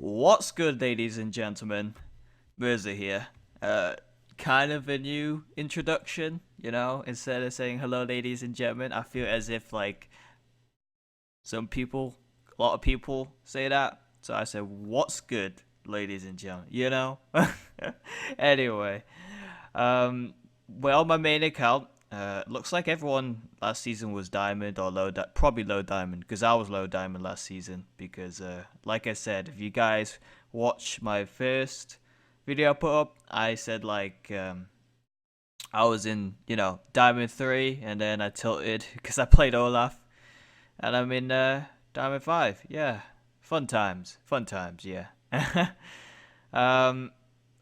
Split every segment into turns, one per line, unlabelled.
What's good, ladies and gentlemen? Merza here. Kind of a new introduction, Instead of saying hello, ladies and gentlemen, I feel as if like a lot of people say that. So I said, "What's good, ladies and gentlemen?" Anyway, well, my main account. Looks like everyone last season was diamond or probably low diamond because I was low diamond last season because like I said, if you guys watch my first video I put up, I said I was in diamond 3 and then I tilted because I played Olaf and I'm in diamond 5. Yeah, fun times, yeah. um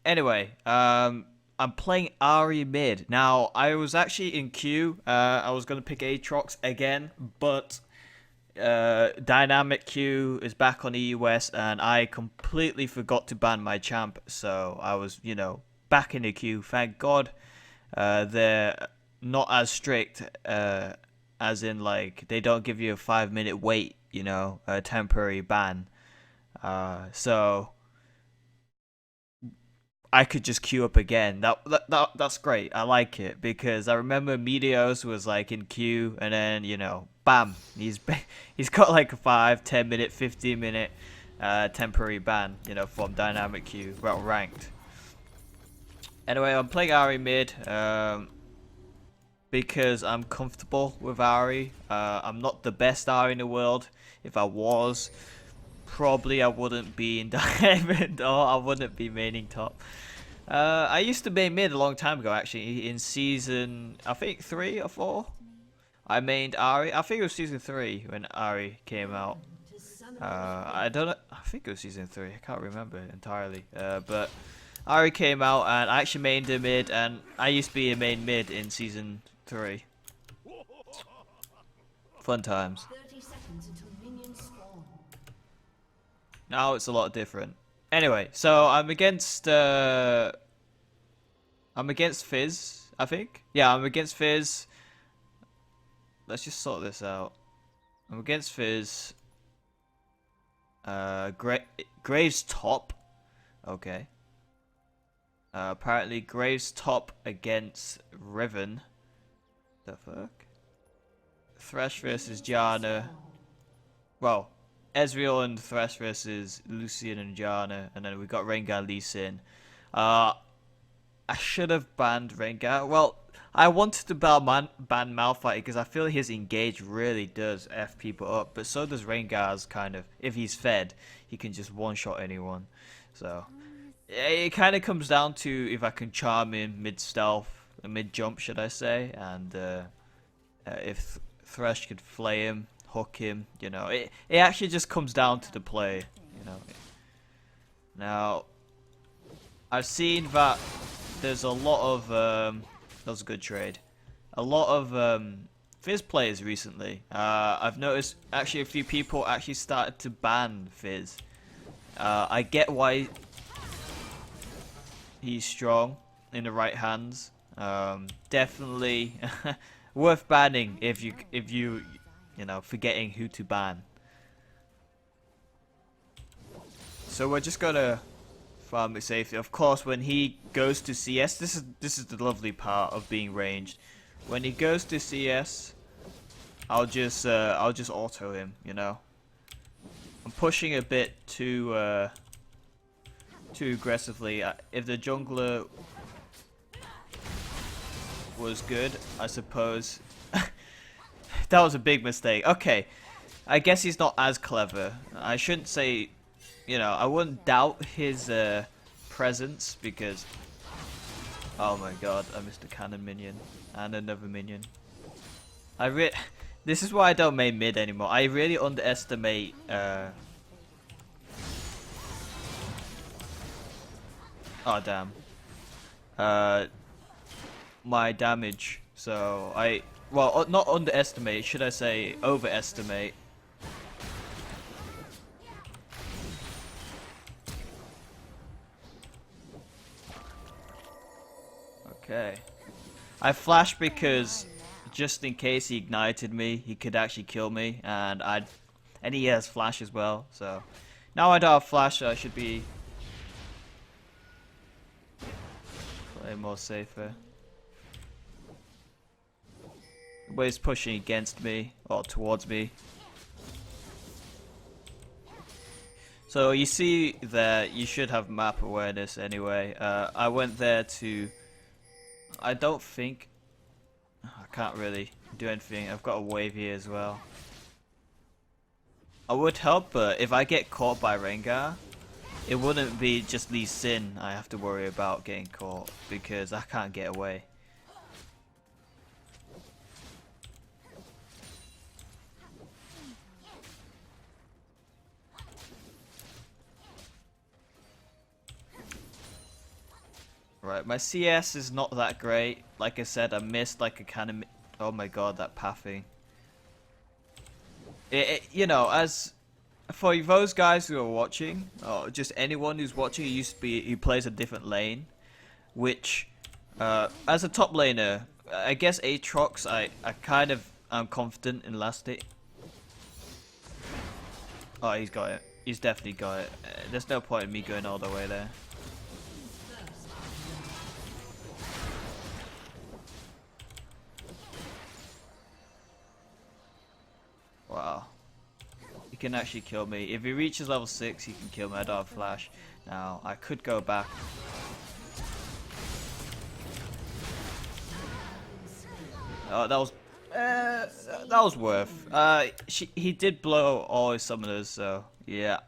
Anyway, I'm playing Ahri mid. Now, I was actually in queue. I was going to pick Aatrox again, but Dynamic Q is back on EUS, and I completely forgot to ban my champ. So I was, back in the queue. Thank God they're not as strict, as in, like, they don't give you a 5-minute wait, a temporary ban. So I could just queue up again. That's great. I like it because I remember Meteos was like in queue and then bam, he's got like a 5, 10 minute, 15 minute temporary ban, from dynamic queue, well ranked. Anyway, I'm playing Ahri mid because I'm comfortable with Ahri. I'm not the best Ahri in the world. If I was, probably I wouldn't be in diamond or I wouldn't be maining top. I used to main mid a long time ago, actually, in season, I think 3 or 4. I mained Ahri. I think it was season 3 when Ahri came out. I don't know. I think it was season 3. I can't remember entirely. But Ahri came out and I actually mained a mid, and I used to be a main mid in season 3. Fun times. Now it's a lot different. Anyway, so I'm against Fizz, I think. Yeah, I'm against Fizz. Let's just sort this out. I'm against Fizz. Graves top. Okay. Apparently Graves top against Riven. The fuck? Thresh versus Janna. Well, Ezreal and Thresh versus Lucian and Janna, and then we got Rengar Lee Sin. I should have banned Rengar. Well, I wanted to ban Malphite because I feel his engage really does F people up, but so does Rengar's kind of. If he's fed, he can just one-shot anyone. So, it kind of comes down to if I can charm him mid-stealth, mid-jump should I say, and if Thresh could flay him, hook him, it actually just comes down to the play, Now, I've seen that there's a lot of that was a good trade. A lot of Fizz players recently. I've noticed actually a few people actually started to ban Fizz. I get why he's strong in the right hands. Definitely worth banning if you forgetting who to ban. So we're just gonna farm it safely. Of course, when he goes to CS, this is the lovely part of being ranged. When he goes to CS, I'll just auto him. I'm pushing a bit too aggressively. If the jungler was good, I suppose. That was a big mistake. Okay, I guess he's not as clever. I shouldn't say, I wouldn't doubt his presence because, oh my god, I missed a cannon minion and another minion. This is why I don't main mid anymore. I really underestimate oh damn. My damage. So well, not underestimate, should I say overestimate. Okay. I flashed because just in case he ignited me, he could actually kill me, and he has flash as well, so Now I don't have flash, so I should be playing more safer. The wave's pushing against me, or towards me. So you see there, you should have map awareness anyway. I went there to... I don't think... I can't really do anything. I've got a wave here as well. I would help, but if I get caught by Rengar, it wouldn't be just Lee Sin I have to worry about getting caught, because I can't get away. Right, my CS is not that great. Like I said, I missed like a kind of... Oh my god, that pathing. You know, as for those guys who are watching, or just anyone who's watching who plays a different lane, which, as a top laner, I guess Aatrox, I kind of am confident in last hit. Oh, he's got it. He's definitely got it. There's no point in me going all the way there. Wow. He can actually kill me. If he reaches level 6, he can kill me. I don't have flash. Now, I could go back. Oh, that was worth. He did blow all his summoners, so yeah.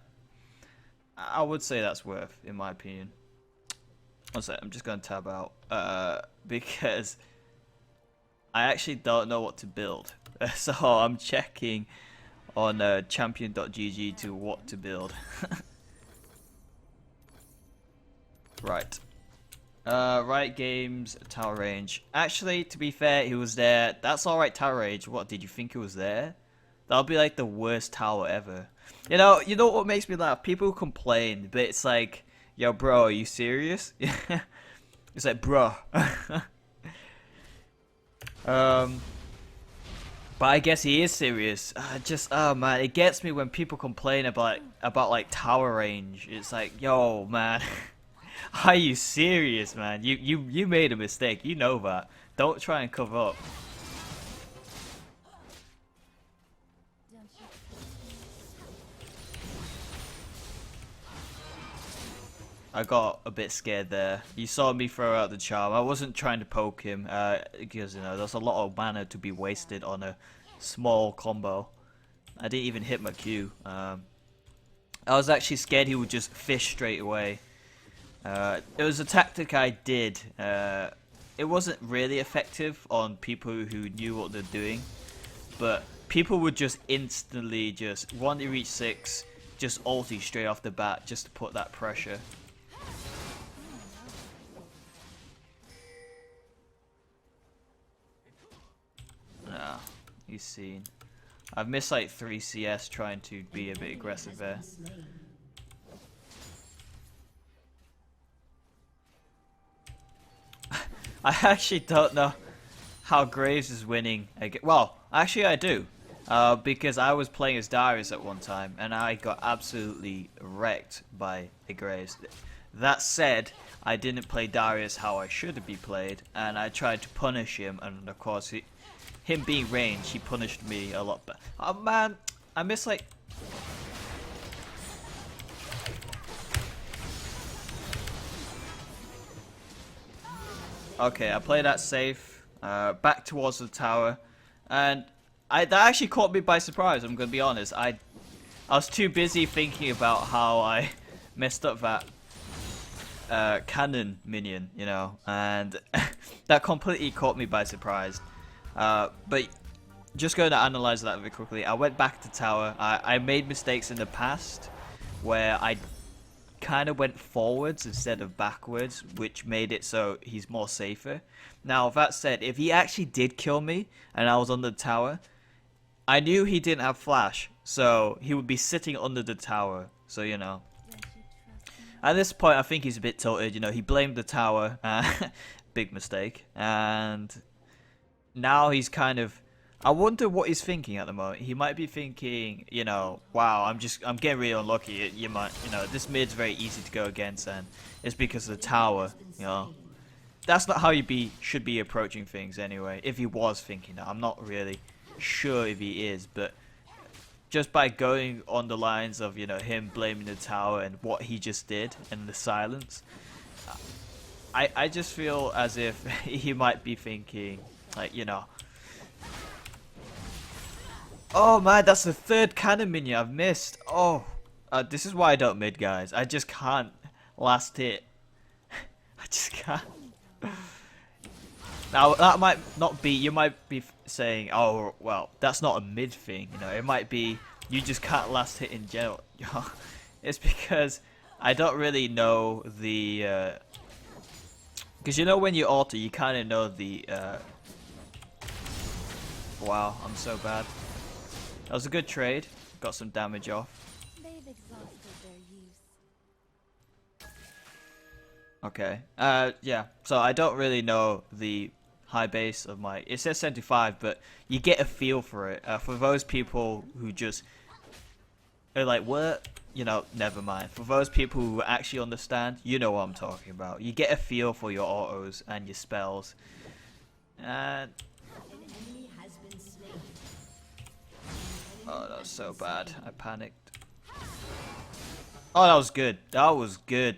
I would say that's worth, in my opinion. One sec, I'm just going to tab out. Because I actually don't know what to build. So I'm checking on champion.gg to what to build. Right. Right games, tower range. Actually, to be fair, he was there. That's alright tower range. What, did you think he was there? That'll be like the worst tower ever. You know what makes me laugh? People complain, but it's like, yo bro, are you serious? It's like, bro. But I guess he is serious. Oh man, it gets me when people complain about like tower range. It's like, yo man, are you serious, man? You made a mistake. You know that. Don't try and cover up. I got a bit scared there. You saw me throw out the charm. I wasn't trying to poke him, because, you know, there's a lot of mana to be wasted on a small combo. I didn't even hit my Q. I was actually scared he would just fish straight away. It was a tactic I did. It wasn't really effective on people who knew what they're doing, but people would just instantly just, once they reach 6, just ulti straight off the bat just to put that pressure. Nah, he's seen. I've missed like 3 CS trying to be a bit aggressive there. I actually don't know how Graves is winning. Well, actually I do. Because I was playing as Darius at one time and I got absolutely wrecked by Graves. That said, I didn't play Darius how I should be played, and I tried to punish him, and of course him being ranged, he punished me a lot better. Oh man, I missed like... Okay, I played that safe, back towards the tower, and that actually caught me by surprise, I'm going to be honest. I was too busy thinking about how I messed up that cannon minion, you know, and that completely caught me by surprise. But just going to analyze that very quickly, I went back to tower. I made mistakes in the past where I kind of went forwards instead of backwards, which made it so he's more safer. Now, that said, if he actually did kill me and I was under the tower, I knew he didn't have flash, so he would be sitting under the tower, so you know. At this point, I think he's a bit tilted, you know, he blamed the tower, big mistake, and now he's kind of, I wonder what he's thinking at the moment. He might be thinking, you know, wow, I'm getting really unlucky. You might, you know, this mid's very easy to go against, and it's because of the tower. You know, that's not how you should be approaching things anyway. If he was thinking that, I'm not really sure if he is, but just by going on the lines of, you know, him blaming the tower and what he just did and the silence, I just feel as if he might be thinking, like, you know, oh man, that's the third cannon minion I've missed. Oh, this is why I don't mid, guys. I just can't last hit. I just can't. Now, that might not be, you might be saying, oh, well, that's not a mid thing, you know, it might be, you just can't last hit in general. It's because I don't really know the, because you know when you alter, you kind of know the, wow, I'm so bad. That was a good trade, got some damage off.
They've exhausted their use.
Okay, yeah, so I don't really know the high base of my, it says 75, but you get a feel for it. For those people who just are like, what? You know, never mind. For those people who actually understand, you know what I'm talking about. You get a feel for your autos and your spells. And oh, that was so bad. I panicked. Oh, that was good. That was good.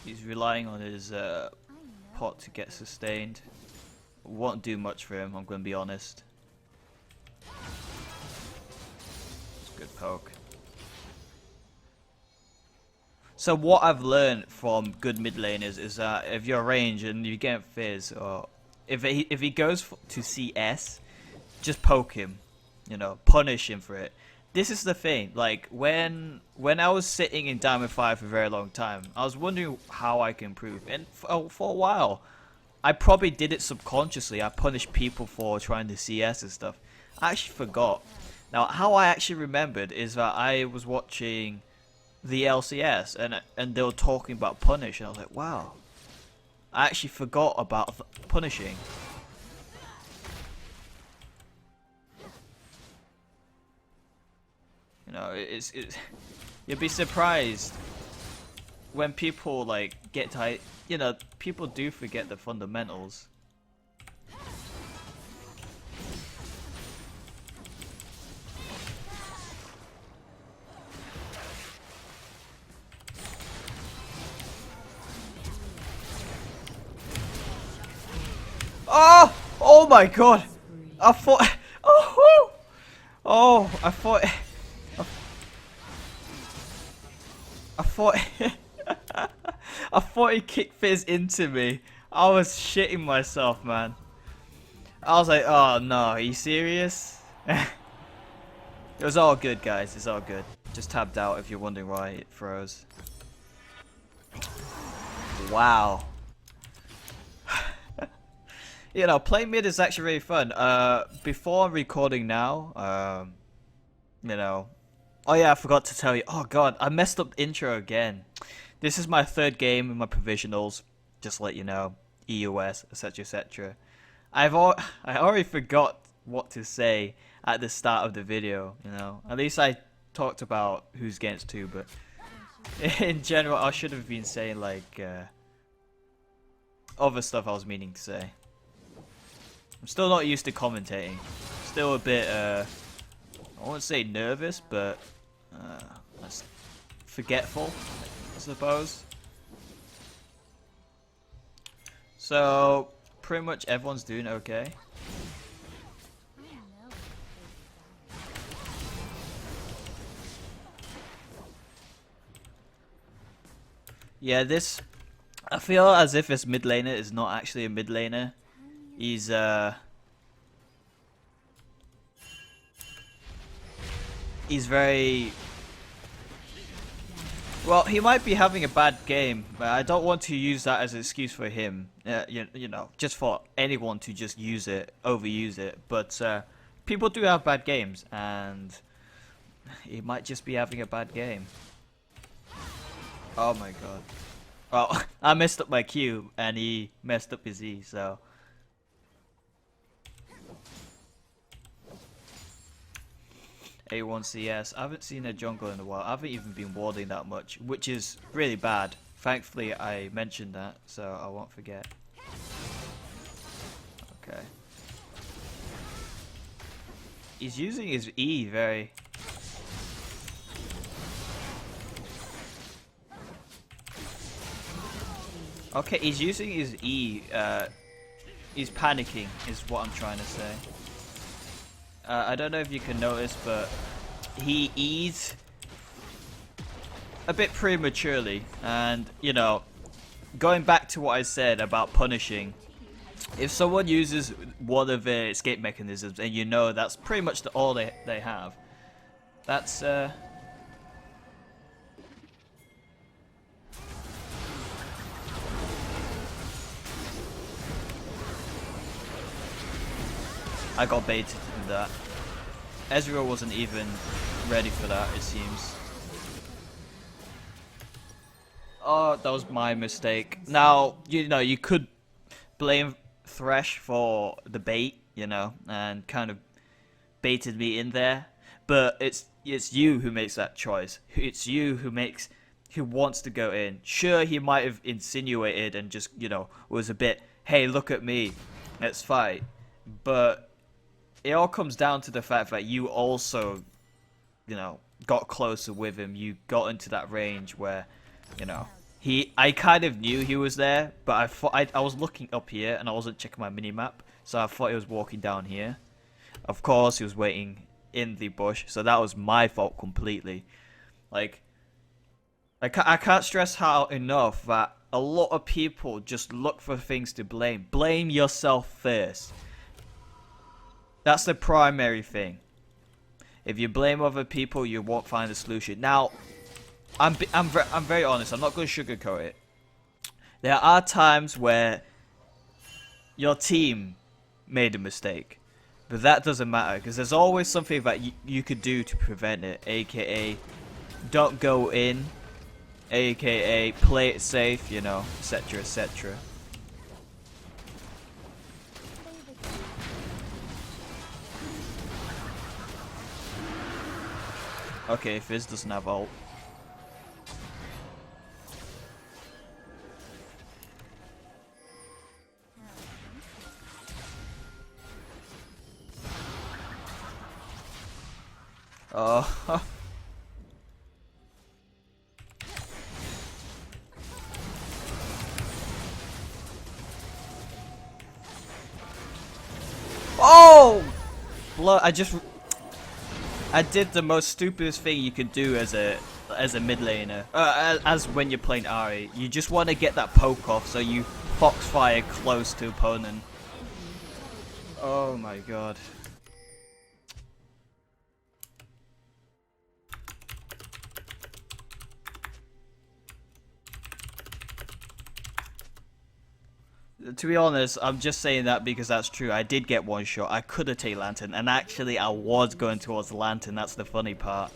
He's relying on his pot to get sustained. Won't do much for him, I'm going to be honest. It's a good poke. So what I've learned from good mid laners is that if you're range and you get Fizz, or if he goes to CS, just poke him. You know, punish him for it. This is the thing, like, when I was sitting in Diamond 5 for a very long time, I was wondering how I can improve, and for a while, I probably did it subconsciously. I punished people for trying to CS and stuff. I actually forgot. Now, how I actually remembered is that I was watching the LCS, and they were talking about punish, and I was like, wow, I actually forgot about punishing. You know, it's you'd be surprised when people like get to, you know, people do forget the fundamentals. Oh! Oh my god! I thought, oh, oh, I thought I thought he kicked Fizz into me. I was shitting myself, man. I was like, oh no, are you serious? It was all good, guys. It's all good. Just tabbed out if you're wondering why it froze. Wow. You know, playing mid is actually really fun. Before recording now, you know, oh yeah, I forgot to tell you. Oh god, I messed up the intro again. This is my third game in my provisionals. Just to let you know, EUS, etc., etc. I already forgot what to say at the start of the video. You know, at least I talked about who's against who, but in general, I should have been saying like other stuff I was meaning to say. I'm still not used to commentating. Still a bit, I won't say nervous, but forgetful, I suppose. So, pretty much everyone's doing okay. Yeah, this, I feel as if this mid laner is not actually a mid laner. He's very, well, he might be having a bad game, but I don't want to use that as an excuse for him. You know, just for anyone to just use it, overuse it. But people do have bad games, and he might just be having a bad game. Oh my god. Oh, I messed up my Q, and he messed up his E, so... A1CS. I haven't seen a jungle in a while. I haven't even been warding that much, which is really bad. Thankfully, I mentioned that, so I won't forget. Okay. He's using his E very... Okay, he's using his E, he's panicking, is what I'm trying to say. I don't know if you can notice, but he E's a bit prematurely, and, you know, going back to what I said about punishing, if someone uses one of their escape mechanisms, and you know that's pretty much all they have, that's, I got baited in that. Ezreal wasn't even ready for that, it seems. Oh, that was my mistake. Now, you know, you could blame Thresh for the bait, you know, and kind of baited me in there. But it's you who makes that choice. It's you who wants to go in. Sure, he might have insinuated and just, you know, was a bit, hey, look at me, let's fight. But it all comes down to the fact that you also, you know, got closer with him. You got into that range where, you know, I kind of knew he was there, but I thought I was looking up here and I wasn't checking my minimap, so I thought he was walking down here. Of course, he was waiting in the bush, so that was my fault completely. Like, I can't stress how enough that a lot of people just look for things to blame. Blame yourself first. That's the primary thing. If you blame other people, you won't find a solution. Now, I'm very honest. I'm not going to sugarcoat it. There are times where your team made a mistake, but that doesn't matter because there's always something that you could do to prevent it. AKA, don't go in. AKA, play it safe. You know, etc., etc. Okay, Fizz doesn't have ult. Oh. Oh! Blood, I did the most stupidest thing you could do as a mid laner, as when you're playing Ahri. You just want to get that poke off, so you foxfire close to opponent. Oh my god. To be honest, I'm just saying that because that's true. I did get one shot. I could have taken Lantern, and actually I was going towards the Lantern. That's the funny part.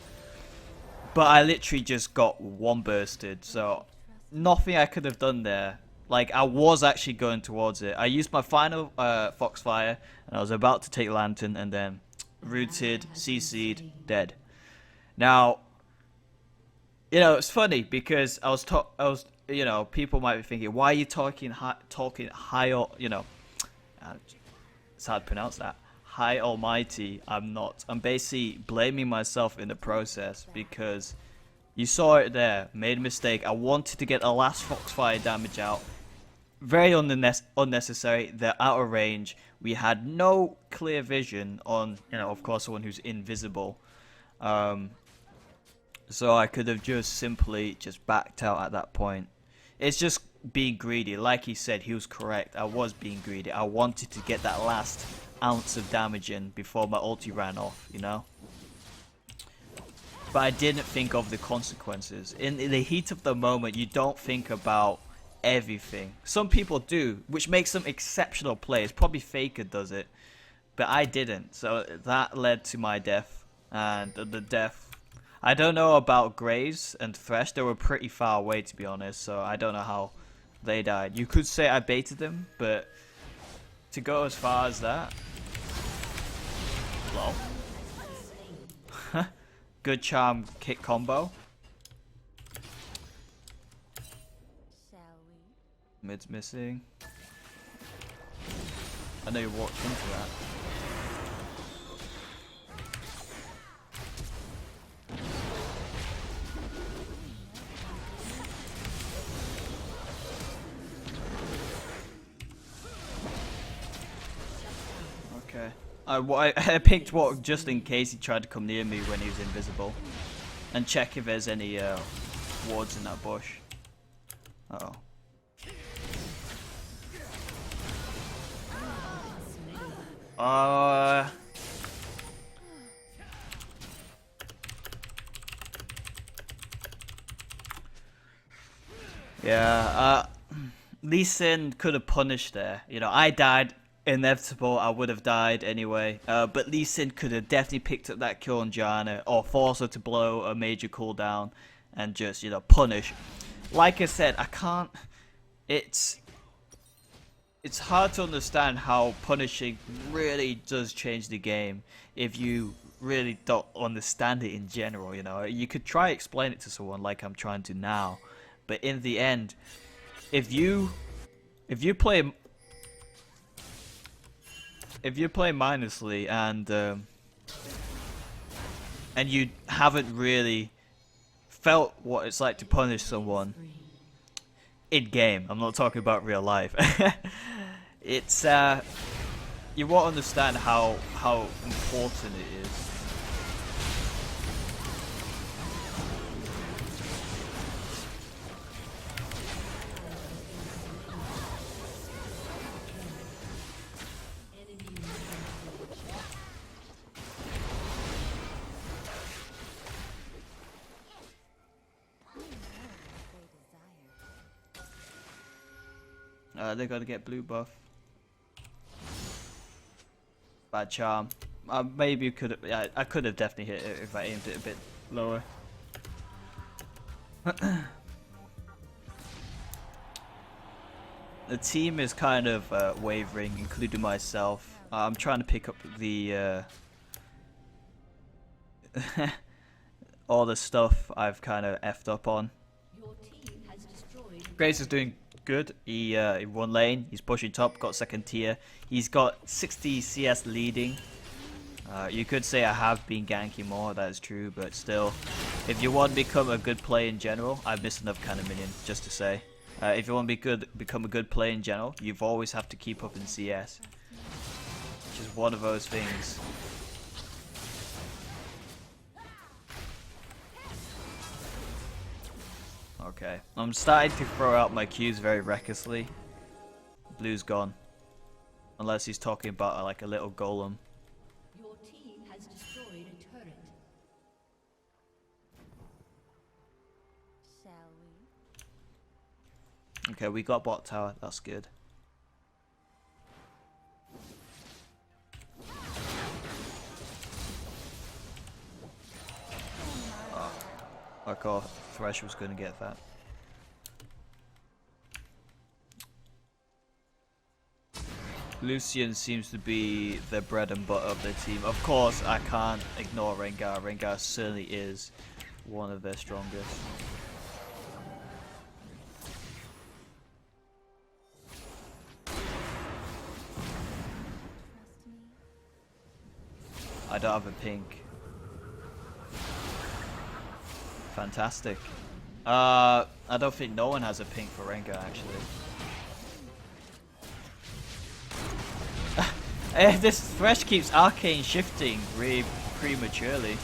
But I literally just got one bursted, so nothing I could have done there. Like, I was actually going towards it. I used my final Foxfire, and I was about to take Lantern, and then rooted, CC'd, dead. Now, you know, it's funny because I was you know, people might be thinking, why are you talking high, you know, it's hard to pronounce that, high almighty. I'm not. I'm basically blaming myself in the process because you saw it there, made a mistake. I wanted to get the last Foxfire damage out. Very unnecessary. They're out of range. We had no clear vision on, you know, of course, someone who's invisible. So I could have just simply just backed out at that point. It's just being greedy. Like he said, he was correct. I was being greedy. I wanted to get that last ounce of damage in before my ulti ran off, you know? But I didn't think of the consequences. In the heat of the moment, you don't think about everything. Some people do, which makes them exceptional players. Probably Faker does it. but I didn't. So that led to my death, and the death. I don't know about Graves and Thresh. They were pretty far away, to be honest. So I don't know how they died. You could say I baited them, but to go as far as that, lol. Good charm kick combo.
Shall we?
Mid's missing. I know you walked into that. Okay. I picked what just in case he tried to come near me when he was invisible. And check if there's any wards in that bush. Uh oh. Yeah, Lee Sin could have punished there. You know, I died. Inevitable, I would have died anyway. But Lee Sin could have definitely picked up that kill on Janna, or force her to blow a major cooldown and just, you know, punish. Like I said, I can't. It's hard to understand how punishing really does change the game if you really don't understand it in general. You know, you could try explain it to someone like I'm trying to now, but in the end, if you play mindlessly and you haven't really felt what it's like to punish someone in game, I'm not talking about real life. It's you won't understand how important it is. They gotta get blue buff. Bad charm. Maybe you could have. Yeah, I could have definitely hit it if I aimed it a bit lower. The team is kind of wavering, including myself. I'm trying to pick up the all the stuff I've kind of effed up on. Grace is doing good. He won lane. He's pushing top. Got second tier. He's got 60 CS leading. You could say I have been ganking more. That is true, but still, if you want to become a good player in general, I've missed enough kind of minion just to say. If you want to become a good player in general, you've always have to keep up in CS, which is one of those things. Okay, I'm starting to throw out my Qs very recklessly. Blue's gone. Unless he's talking about like a little golem.
Your team has destroyed a turret.
Shall we?
Okay, we got bot tower, that's good. Oh, I thought Thresh was going to get that. Lucian seems to be the bread and butter of their team. Of course, I can't ignore Rengar. Rengar certainly is one of their strongest. I don't have a pink. Fantastic. I don't think no one has a pink for Rengar actually. This Thresh keeps arcane shifting really prematurely.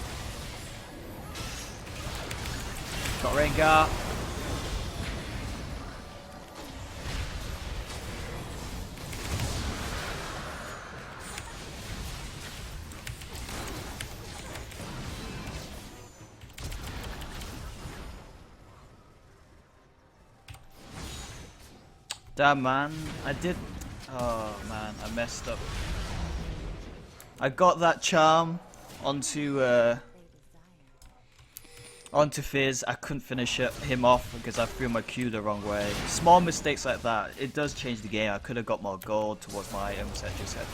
Got Rengar. Damn man, I did. Oh man, I messed up. I got that charm onto onto Fizz. I couldn't finish him off because I threw my Q the wrong way. Small mistakes like that, it does change the game. I could have got more gold towards my item, etc, etc.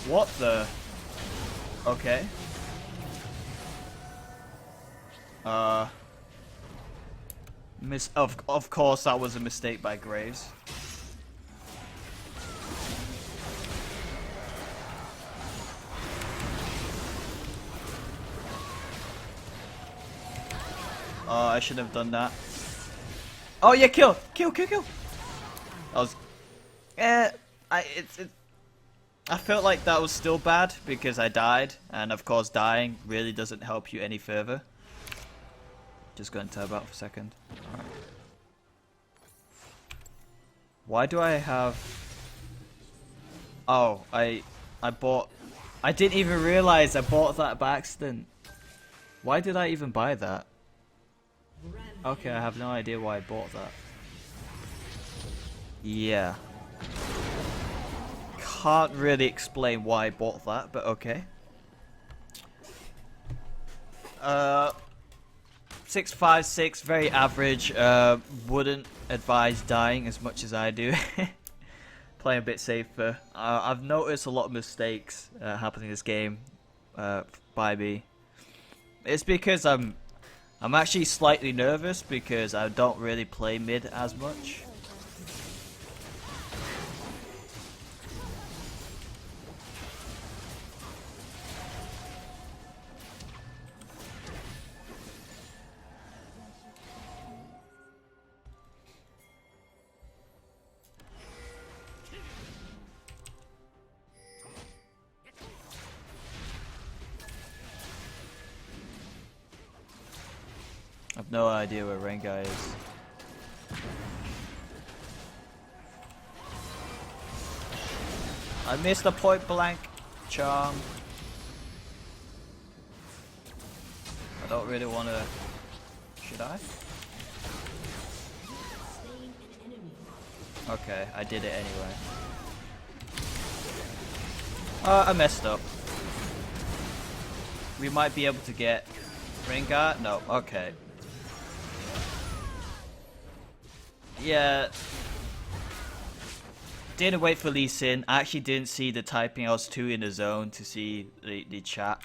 What the? Okay. Of course that was a mistake by Graves. Oh, I should have done that. Oh yeah, kill! I was, I felt like that was still bad because I died, and of course dying really doesn't help you any further. Just go and tab out for a second. Alright. Why do I have... Oh, I bought... I didn't even realize I bought that by accident. Why did I even buy that? Okay, I have no idea why I bought that. Yeah. Can't really explain why I bought that, but okay. 656, very average. Wouldn't advise dying as much as I do. Playing a bit safer. I've noticed a lot of mistakes happening in this game by me. It's because I'm actually slightly nervous because I don't really play mid as much. I've no idea where Rengar is. I missed a point blank charm. I don't really want to... Should I? Okay, I did it anyway. I messed up. We might be able to get Rengar? No, okay. Yeah. Didn't wait for Lee Sin. I actually didn't see the typing. I was too in the zone to see the chat.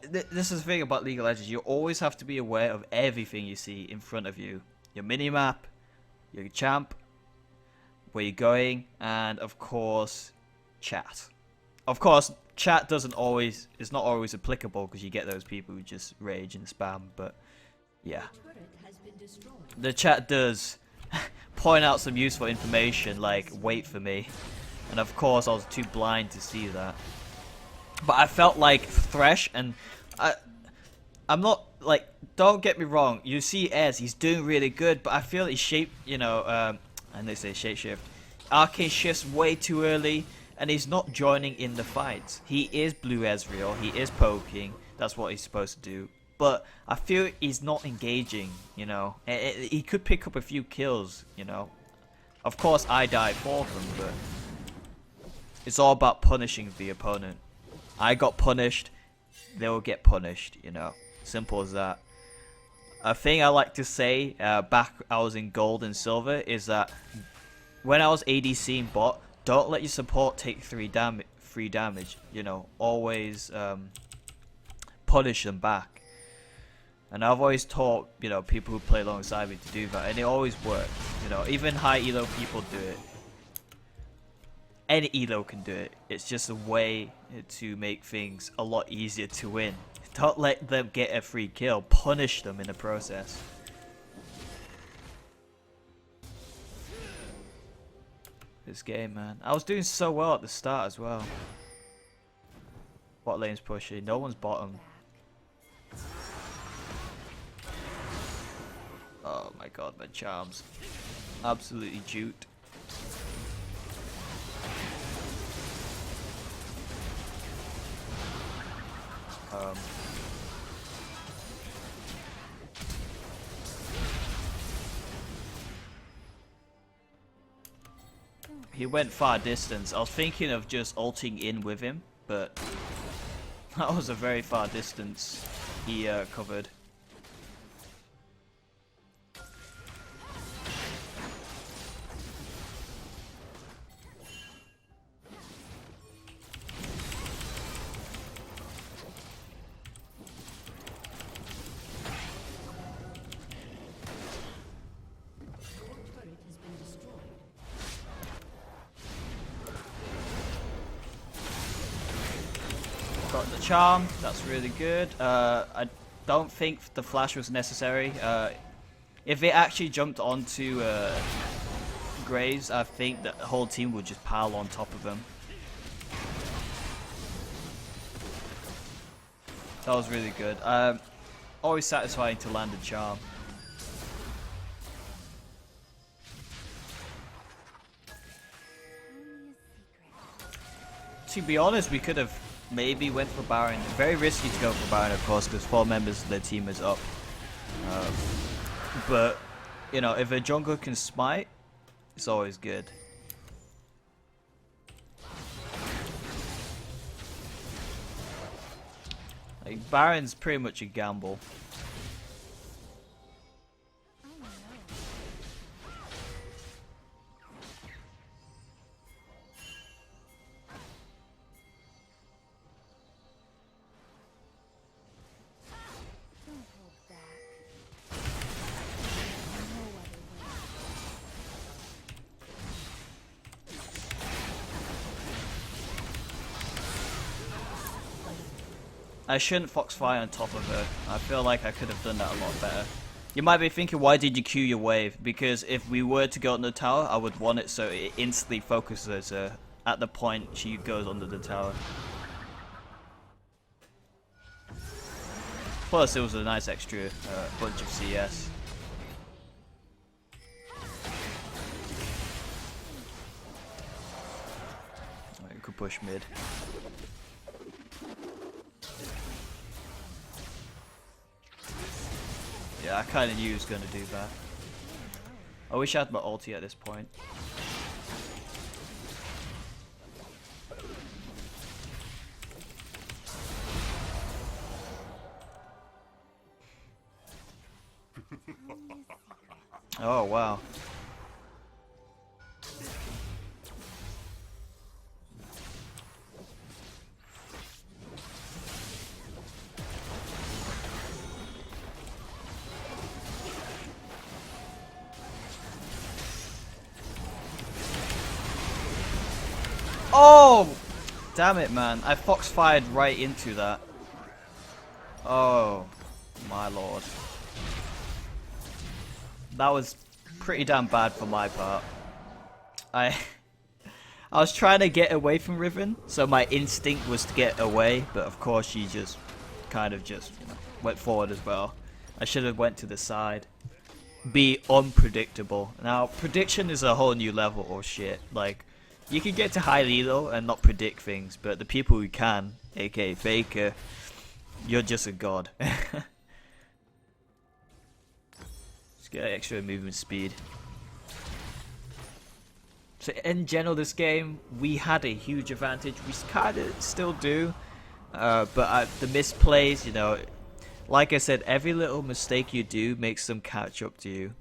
This is the thing about League of Legends. You always have to be aware of everything you see in front of you. Your minimap, your champ, where you're going, and of course, chat. Of course, chat is not always applicable because you get those people who just rage and spam, but yeah. The chat does point out some useful information like wait for me, and of course I was too blind to see that. But I felt like Thresh, and I'm not like, don't get me wrong, you see Ez, he's doing really good, but I feel he's and they say shapeshift. Arcane shifts way too early, and he's not joining in the fights. He is blue Ezreal, he is poking, that's what he's supposed to do. But I feel he's not engaging, you know. He could pick up a few kills, you know. Of course I die for him, but it's all about punishing the opponent. I got punished, they will get punished, you know. Simple as that. A thing I like to say back I was in gold and silver is that when I was ADCing bot, don't let your support take free damage, you know. Always punish them back. And I've always taught, you know, people who play alongside me to do that, and it always works. You know, even high elo people do it. Any elo can do it. It's just a way to make things a lot easier to win. Don't let them get a free kill. Punish them in the process. This game, man. I was doing so well at the start as well. Bot lane's pushing. No one's bottom. Oh my god, my charms. Absolutely jute. he went far distance. I was thinking of just ulting in with him, but that was a very far distance he covered. Got the charm, that's really good. I don't think the flash was necessary. If it actually jumped onto Graves, I think the whole team would just pile on top of him. That was really good. Always satisfying to land a charm. To be honest, we could have maybe went for Baron. Very risky to go for Baron, of course, because 4 members of the team is up. But, you know, if a jungler can smite, it's always good. Like, Baron's pretty much a gamble. I shouldn't Foxfire on top of her. I feel like I could have done that a lot better. You might be thinking, why did you queue your wave? Because if we were to go on the tower, I would want it so it instantly focuses her at the point she goes under the tower. Plus, it was a nice extra bunch of CS. You could push mid. Yeah, I kind of knew he was going to do that. I wish I had my ulti at this point. Oh, wow. Oh! Damn it, man. I foxfired right into that. Oh, my lord. That was pretty damn bad for my part. I was trying to get away from Riven, so my instinct was to get away, but of course she just kind of just went forward as well. I should have went to the side. Be unpredictable. Now, prediction is a whole new level of shit. Like, you can get to high elo and not predict things, but the people who can, aka Faker, you're just a god. Just get extra movement speed. So in general, this game, we had a huge advantage. We kind of still do, but the misplays, you know, like I said, every little mistake you do makes them catch up to you.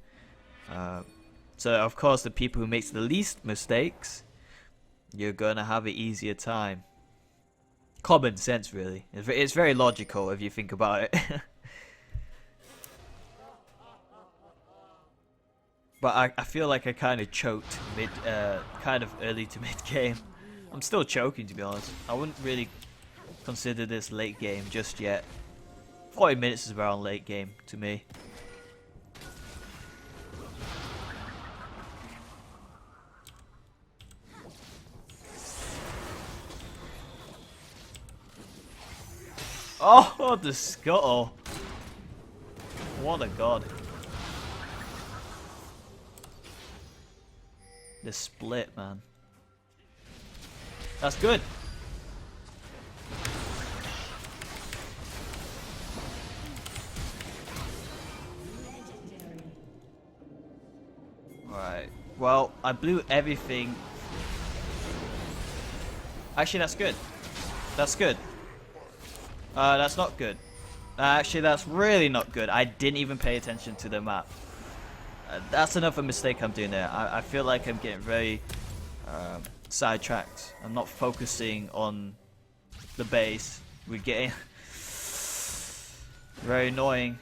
So of course, the people who makes the least mistakes, you're gonna have an easier time. Common sense, really. It's very logical if you think about it. But I feel like I kind of choked kind of early to mid game. I'm still choking, to be honest. I wouldn't really consider this late game just yet. 40 minutes is around late game to me. Oh, the scuttle. What a god. The split, man. That's good. Alright. Well, I blew everything Actually, that's good. That's good. That's not good. Actually, that's really not good. I didn't even pay attention to the map. That's another mistake I'm doing there. I feel like I'm getting very sidetracked. I'm not focusing on the base. We're getting very annoying.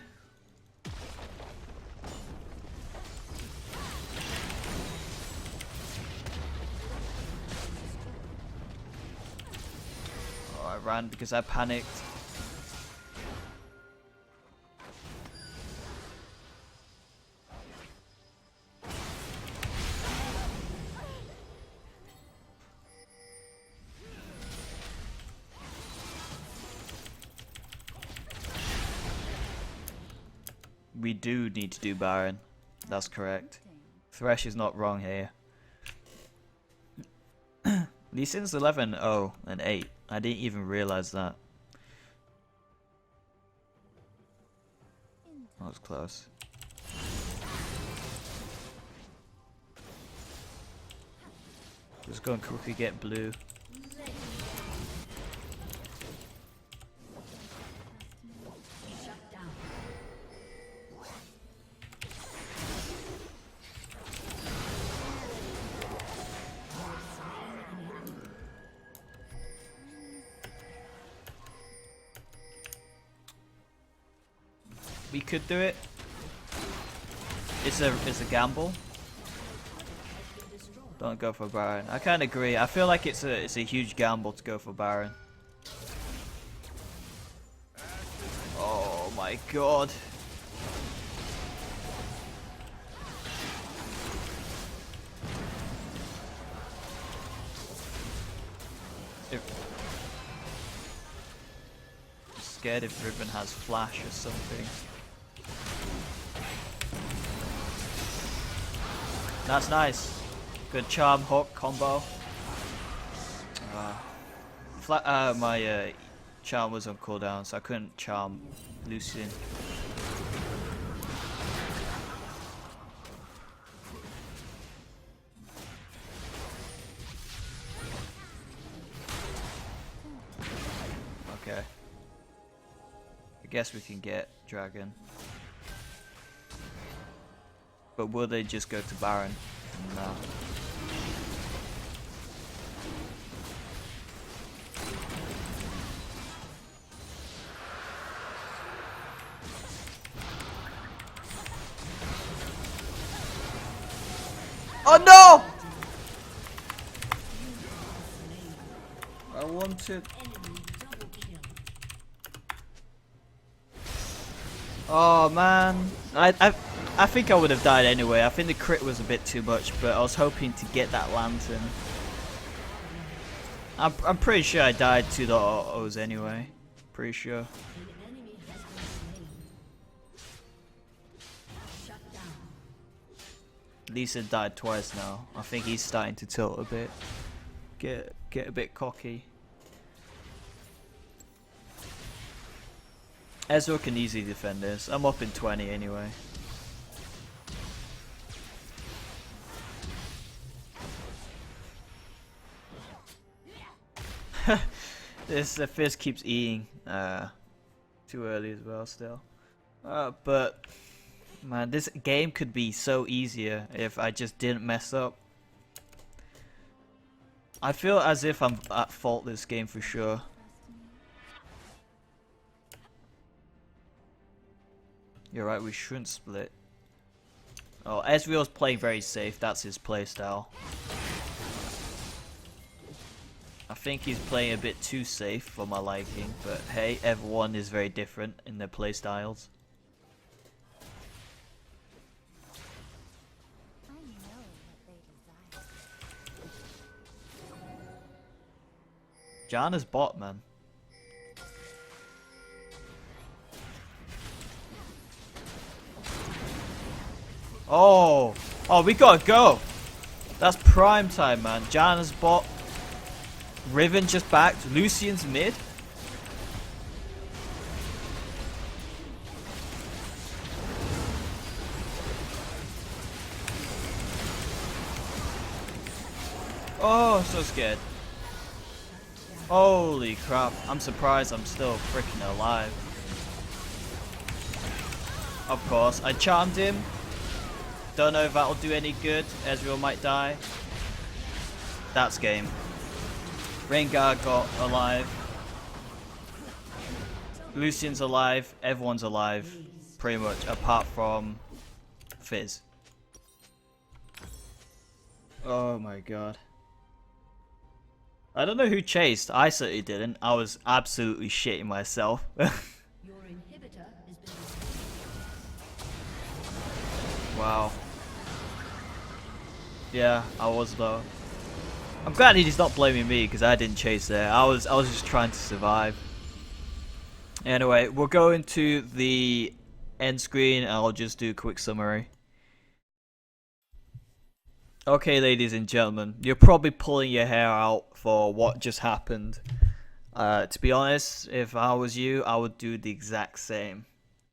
Oh, I ran because I panicked. We do need to do Baron. That's correct. Thresh is not wrong here. Lee Sin's 11, 0, and 8. I didn't even realize that. That was close. Just go and quickly get blue. We could do it. It's a gamble. Don't go for Baron. I kind of agree. I feel like it's a huge gamble to go for Baron. Oh my god. I'm scared if Riven has flash or something. That's nice. Good charm hook combo. My charm was on cooldown, so I couldn't charm Lucian. Okay. I guess we can get Dragon. But will they just go to Baron? No. Oh no! I wanted. Oh man, I think I would have died anyway. I think the crit was a bit too much, but I was hoping to get that lantern. I'm pretty sure I died to the autos anyway. Pretty sure. Lisa died twice now. I think he's starting to tilt a bit. Get a bit cocky. Ezreal can easily defend this. I'm up in 20 anyway. This Fizz keeps eating too early as well still. But man, this game could be so easier if I just didn't mess up. I feel as if I'm at fault this game for sure. You're right, we shouldn't split. Oh, Ezreal's playing very safe, that's his playstyle. I think he's playing a bit too safe for my liking, but hey, everyone is very different in their playstyles. Janna's bot, man. Oh, we gotta go. That's prime time, man. Janna's bot. Riven just backed. Lucian's mid. Oh, so scared. Holy crap, I'm surprised I'm still freaking alive. Of course, I charmed him. Don't know if that'll do any good. Ezreal might die. That's game. Rengar got alive. Lucian's alive. Everyone's alive. Pretty much, apart from Fizz. Oh my god. I don't know who chased. I certainly didn't. I was absolutely shitting myself.
Your inhibitor has been
Wow. Yeah, I was though. I'm glad he's not blaming me because I didn't chase there. I was just trying to survive. Anyway, we'll go into the end screen and I'll just do a quick summary. Okay, ladies and gentlemen, you're probably pulling your hair out for what just happened. To be honest, if I was you, I would do the exact same.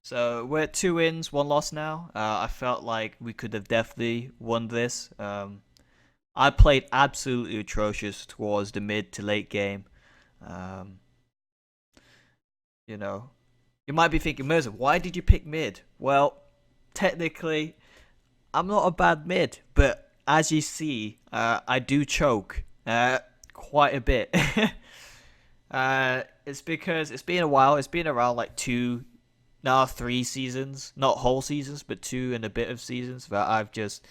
So we're at 2 wins, 1 loss now. I felt like we could have definitely won this. I played absolutely atrocious towards the mid to late game. You know, you might be thinking, Merza, why did you pick mid? Well, technically, I'm not a bad mid, but as you see, I do choke quite a bit. It's because it's been a while. It's been around like 3 seasons, not whole seasons, but 2 and a bit of seasons that I've just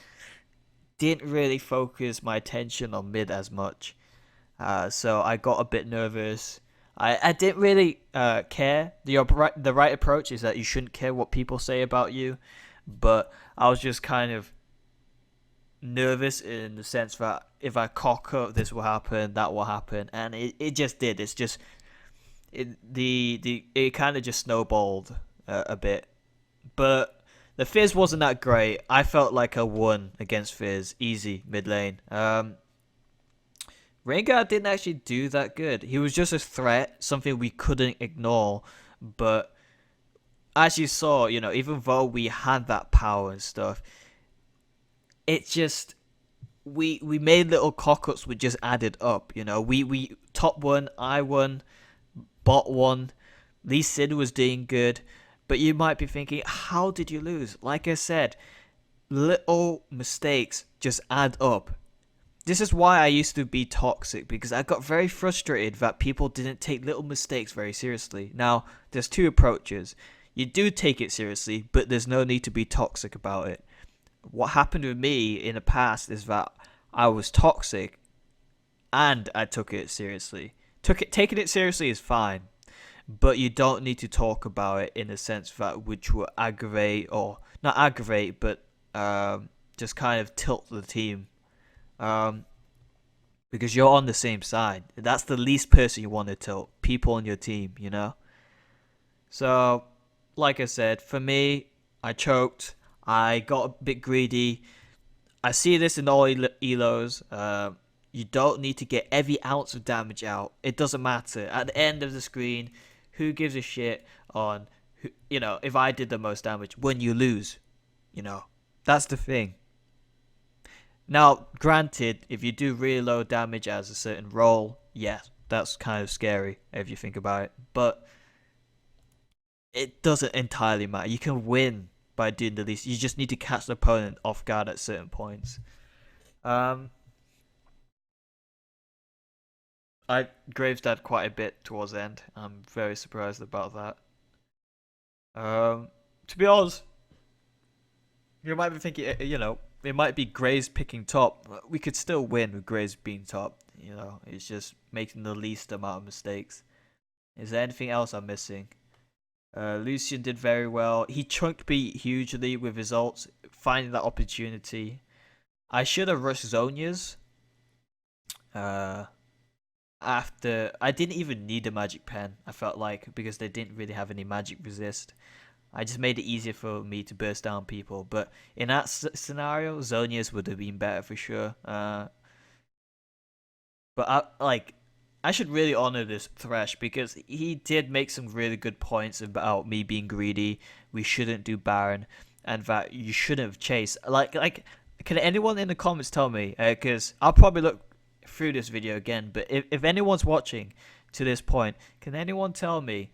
didn't really focus my attention on mid as much. So I got a bit nervous. I didn't really care. The right approach is that you shouldn't care what people say about you, but I was just kind of nervous in the sense that if I cock up, this will happen, that will happen, and it just did. It's just it kind of just snowballed a bit, but the Fizz wasn't that great. I felt like I won against Fizz easy mid lane. Rengar didn't actually do that good. He was just a threat, something we couldn't ignore. But as you saw, you know, even though we had that power and stuff, it just we made little cock-ups which just added up. You know, we top won, I won, bot won, Lee Sin was doing good. But you might be thinking, how did you lose? Like I said, little mistakes just add up. This is why I used to be toxic, because I got very frustrated that people didn't take little mistakes very seriously. Now, there's 2 approaches. You do take it seriously, but there's no need to be toxic about it. What happened with me in the past is that I was toxic and I took it seriously. Taking it seriously is fine, but you don't need to talk about it in a sense that which will aggravate, or not aggravate, but just kind of tilt the team. Because you're on the same side. That's the least person you want to tilt. People on your team, you know? So, like I said, for me, I choked. I got a bit greedy. I see this in all elos. You don't need to get every ounce of damage out. It doesn't matter. At the end of the screen, who gives a shit on, who, you know, if I did the most damage when you lose? You know, that's the thing. Now, granted, if you do really low damage as a certain role, yeah, that's kind of scary if you think about it. But it doesn't entirely matter. You can win by doing the least. You just need to catch the opponent off guard at certain points. I Graves died quite a bit towards the end. I'm very surprised about that. To be honest, you might be thinking, you know, it might be Graves picking top. We could still win with Graves being top. You know, it's just making the least amount of mistakes. Is there anything else I'm missing? Lucian did very well. He chunked B hugely with his ults, finding that opportunity. I should have rushed Zhonya's. After I didn't even need a magic pen, I felt like, because they didn't really have any magic resist. I just made it easier for me to burst down people. But in that scenario, Zhonya's would have been better for sure. But I should really honor this Thresh, because he did make some really good points about me being greedy. We shouldn't do Baron, and that you shouldn't have chased. Like, can anyone in the comments tell me? Because I'll probably look through this video again. But if anyone's watching, to this point, can anyone tell me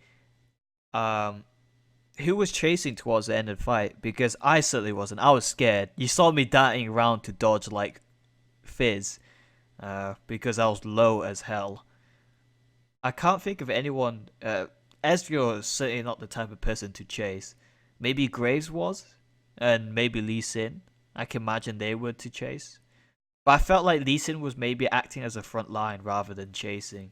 who was chasing towards the end of the fight? Because I certainly wasn't. I was scared. You saw me darting around to dodge like Fizz, because I was low as hell. I can't think of anyone. Ezreal is certainly not the type of person to chase. Maybe Graves was, and maybe Lee Sin. I can imagine they were to chase. But I felt like Lee Sin was maybe acting as a front line rather than chasing.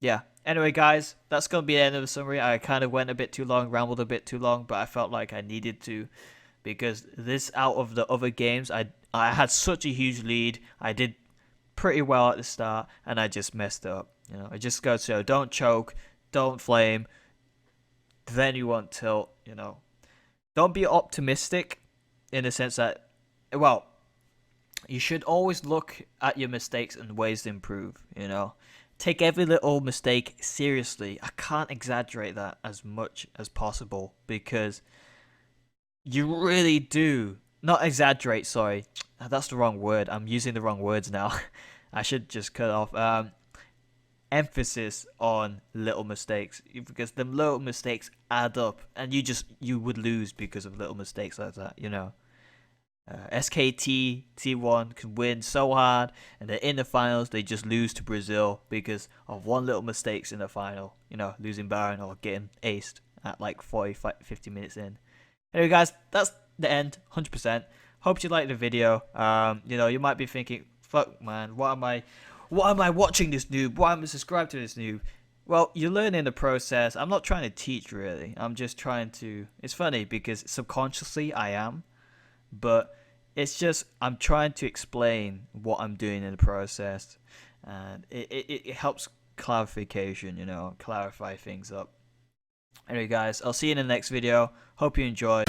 Yeah. Anyway, guys, that's going to be the end of the summary. I kind of went a bit too long, rambled a bit too long, but I felt like I needed to, because this, out of the other games, I had such a huge lead. I did pretty well at the start, and I just messed up. You know, I just go to don't choke, don't flame, then you won't tilt. You know, don't be optimistic in the sense that, well, you should always look at your mistakes and ways to improve. You know, take every little mistake seriously. I can't exaggerate that as much as possible, because you really do. Not exaggerate, sorry. That's the wrong word. I'm using the wrong words now. I should just cut off. Emphasis on little mistakes, because them little mistakes add up, and you would lose because of little mistakes like that, you know. SKT T1 can win so hard, and they're in the finals, they just lose to Brazil because of one little mistakes in the final, you know, losing Baron or getting aced at like 50 minutes in. Anyway, guys, that's the end. 100%. Hope you liked the video. You know, you might be thinking, fuck man, why am I watching this noob? Why am I subscribed to this noob? Well, you learn in the process. I'm not trying to teach, really. I'm just trying to... It's funny because subconsciously I am. But it's just I'm trying to explain what I'm doing in the process. And it helps clarification, you know, clarify things up. Anyway, guys, I'll see you in the next video. Hope you enjoyed.